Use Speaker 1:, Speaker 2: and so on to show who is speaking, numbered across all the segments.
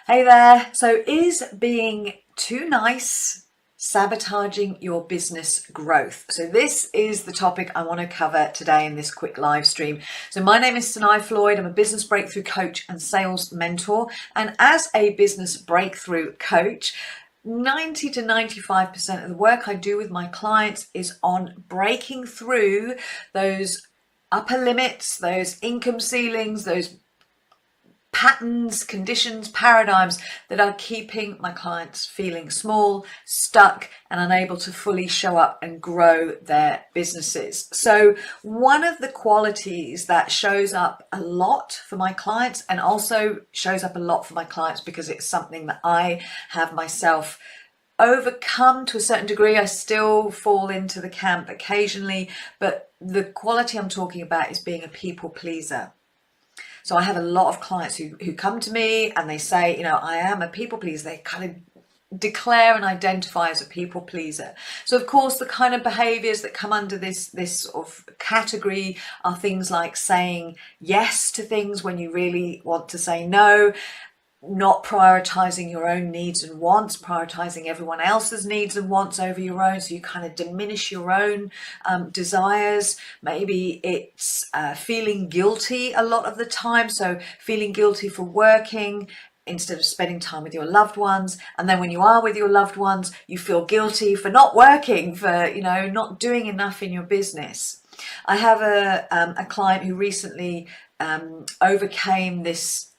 Speaker 1: Hey there. So is being too nice sabotaging your business growth? So this is the topic I want to cover today in this quick live stream. So my name is Sanai Floyd. I'm a business breakthrough coach and sales mentor. And as a business breakthrough coach, 90 to 95% of the work I do with my clients is on breaking through those upper limits, those income ceilings, those patterns, conditions, paradigms that are keeping my clients feeling small, stuck, and unable to fully show up and grow their businesses. So one of the qualities that shows up a lot for my clients, and also shows up a lot for my clients because it's something that I have myself overcome to a certain degree. I still fall into the camp occasionally, but the quality I'm talking about is being a people pleaser. So I have a lot of clients who come to me and they say, I am a people pleaser. They kind of declare and identify as a people pleaser. So of course, the kind of behaviors that come under this sort of category are things like saying yes to things when you really want to say no, not prioritizing your own needs and wants, prioritizing everyone else's needs and wants over your own, so you kind of diminish your own desires. Maybe it's feeling guilty a lot of the time, so feeling guilty for working instead of spending time with your loved ones, and then when you are with your loved ones you feel guilty for not working, for not doing enough in your business. I have a client who recently overcame this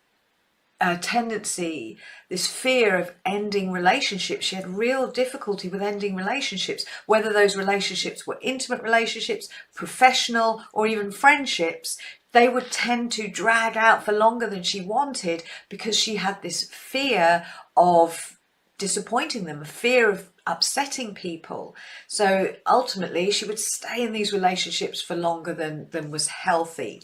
Speaker 1: tendency, this fear of ending relationships. She had real difficulty with ending relationships, whether those relationships were intimate relationships, professional, or even friendships. They would tend to drag out for longer than she wanted because she had this fear of disappointing them, a fear of upsetting people. So ultimately she would stay in these relationships for longer than was healthy.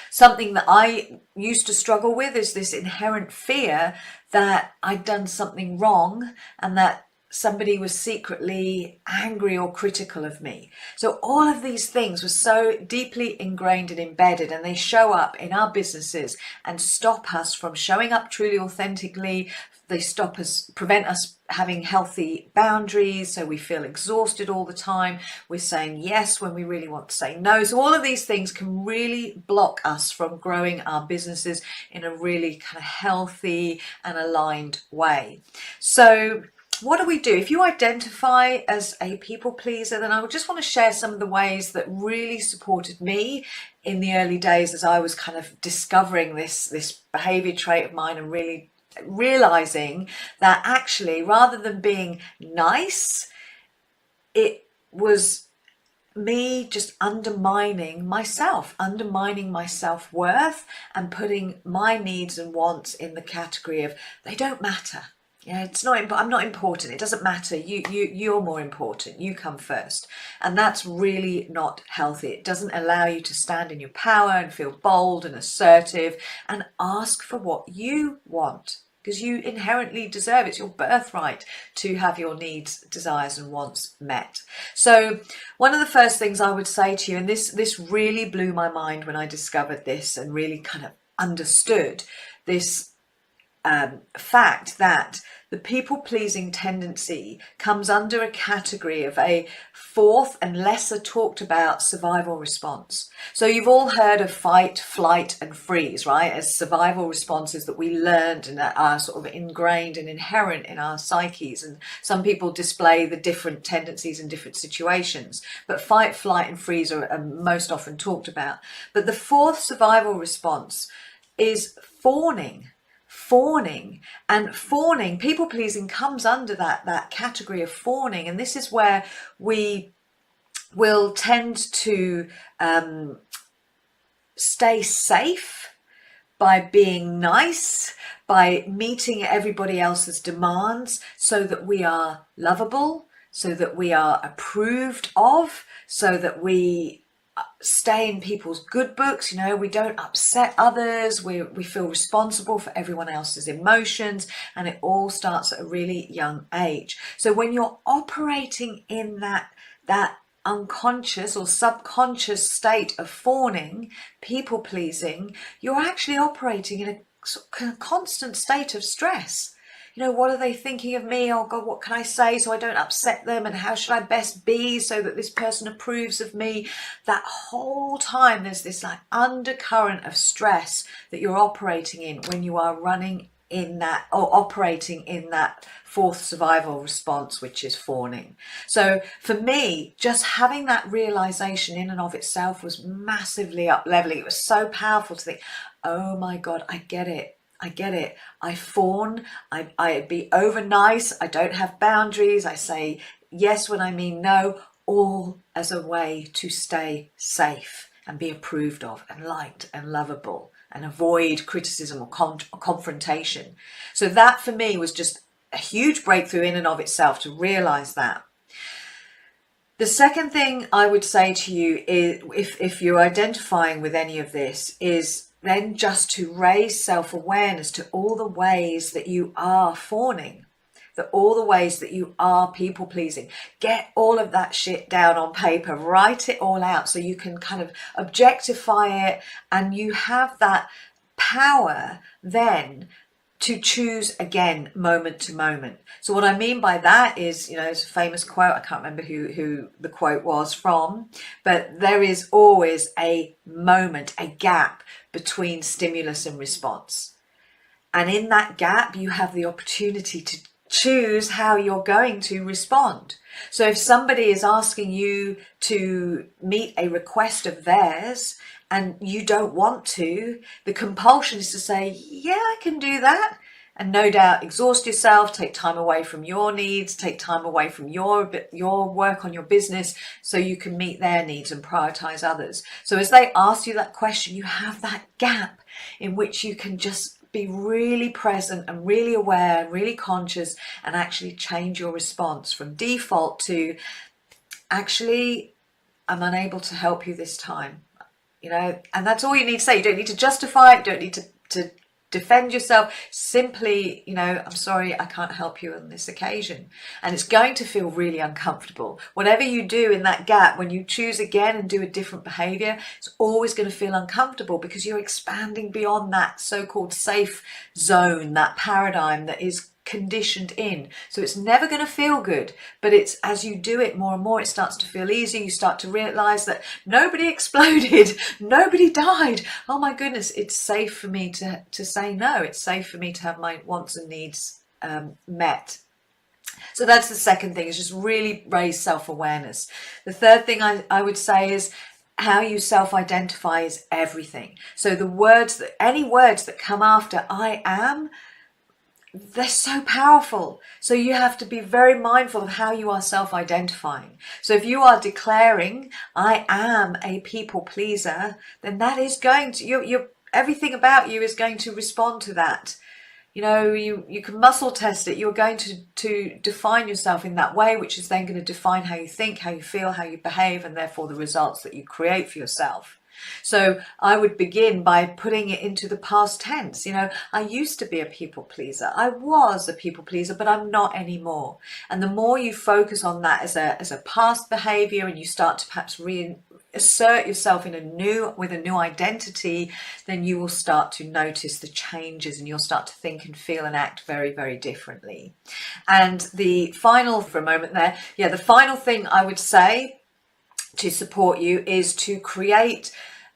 Speaker 1: Something that I used to struggle with is this inherent fear that I'd done something wrong and that somebody was secretly angry or critical of me. So all of these things were so deeply ingrained and embedded, and they show up in our businesses and stop us from showing up truly authentically. They stop us, prevent us having healthy boundaries, so we feel exhausted all the time. We're saying yes when we really want to say no. So all of these things can really block us from growing our businesses in a really kind of healthy and aligned way. So what do we do? If you identify as a people pleaser, then I would just want to share some of the ways that really supported me in the early days as I was kind of discovering this behavior trait of mine and really realizing that actually, rather than being nice, it was me just undermining my self-worth and putting my needs and wants in the category of they don't matter. It's not. I'm not important. It doesn't matter. You're more important. You come first, and that's really not healthy. It doesn't allow you to stand in your power and feel bold and assertive and ask for what you want, because you inherently deserve it. It's your birthright to have your needs, desires, and wants met. So one of the first things I would say to you, and this really blew my mind when I discovered this and really kind of understood this fact that the people-pleasing tendency comes under a category of a fourth and lesser talked about survival response. So you've all heard of fight, flight, and freeze, right? As survival responses that we learned and that are sort of ingrained and inherent in our psyches. And some people display the different tendencies in different situations. But fight, flight, and freeze are most often talked about. But the fourth survival response is fawning. And people pleasing comes under that category of fawning, and this is where we will tend to stay safe by being nice, by meeting everybody else's demands so that we are lovable, so that we are approved of, so that we stay in people's good books. We don't upset others. We feel responsible for everyone else's emotions, and it all starts at a really young age. So when you're operating in that unconscious or subconscious state of fawning, people pleasing, you're actually operating in a constant state of stress. You know, what are they thinking of me? Oh God, what can I say so I don't upset them? And how should I best be so that this person approves of me? That whole time there's this like undercurrent of stress that you're operating in when you are running in that, or operating in that fourth survival response, which is fawning. So for me, just having that realization in and of itself was massively up leveling. It was so powerful to think, oh my God, I get it. I get it. I fawn. I be over nice. I don't have boundaries. I say yes when I mean no, all as a way to stay safe and be approved of and liked and lovable and avoid criticism or confrontation. So that for me was just a huge breakthrough in and of itself to realize that. The second thing I would say to you is, if you're identifying with any of this, is then just to raise self-awareness to all the ways that you are fawning, that all the ways that you are people-pleasing. Get all of that shit down on paper, write it all out so you can kind of objectify it, and you have that power then to choose again moment to moment. So what I mean by that is, you know, it's a famous quote, I can't remember who the quote was from, but there is always a moment, a gap between stimulus and response. And in that gap, you have the opportunity to choose how you're going to respond. So if somebody is asking you to meet a request of theirs and you don't want to, the compulsion is to say, yeah, I can do that. And no doubt exhaust yourself, take time away from your needs, take time away from your work on your business so you can meet their needs and prioritize others. So as they ask you that question, you have that gap in which you can just be really present and really aware, really conscious, and actually change your response from default to, actually, I'm unable to help you this time. You know, and that's all you need to say. You don't need to justify it. You don't need to defend yourself. Simply, you know, I'm sorry, I can't help you on this occasion. And it's going to feel really uncomfortable. Whatever you do in that gap, when you choose again and do a different behavior, it's always going to feel uncomfortable because you're expanding beyond that so-called safe zone, that paradigm that is conditioned in. So it's never going to feel good, but it's as you do it more and more, it starts to feel easy. You start to realize that nobody exploded, nobody died. Oh my goodness, it's safe for me to say no. It's safe for me to have my wants and needs met. So that's the second thing, is just really raise self-awareness. The third thing I would say is how you self-identify is everything. So the words that, any words that come after I am, they're so powerful. So you have to be very mindful of how you are self-identifying. So if you are declaring, I am a people pleaser, then that is going to, everything about you is going to respond to that. You know, you can muscle test it. You're going to define yourself in that way, which is then going to define how you think, how you feel, how you behave, and therefore the results that you create for yourself. So I would begin by putting it into the past tense. You know, I used to be a people pleaser. I was a people pleaser, but I'm not anymore. And the more you focus on that as a past behavior, and you start to perhaps reassert yourself with a new identity, then you will start to notice the changes, and you'll start to think and feel and act very, very differently. And the final, for a moment there, the final thing I would say to support you is to create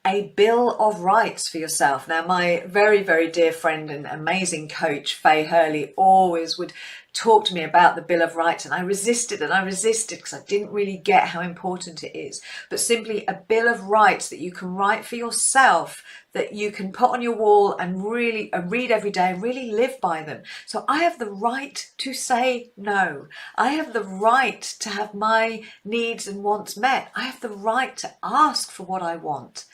Speaker 1: a bill of rights for yourself. Now, my very, very dear friend and amazing coach, Faye Hurley, always would talk to me about the Bill of Rights, and I resisted because I didn't really get how important it is. But simply a Bill of Rights that you can write for yourself, that you can put on your wall and really read every day and really live by them. So I have the right to say no. I have the right to have my needs and wants met. I have the right to ask for what I want.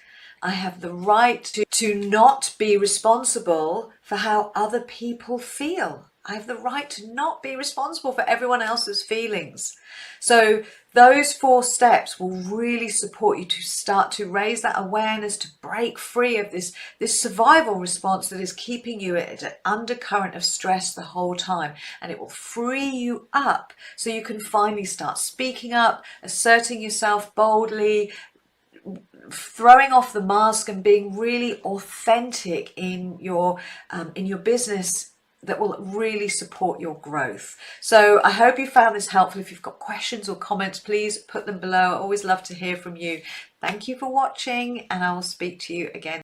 Speaker 1: I have the right to not be responsible for how other people feel. I have the right to not be responsible for everyone else's feelings. So those 4 steps will really support you to start to raise that awareness, to break free of this survival response that is keeping you at an undercurrent of stress the whole time. And it will free you up so you can finally start speaking up, asserting yourself boldly, throwing off the mask and being really authentic in your business that will really support your growth. So I hope you found this helpful. If you've got questions or comments, please put them below. I always love to hear from you. Thank you for watching, and I will speak to you again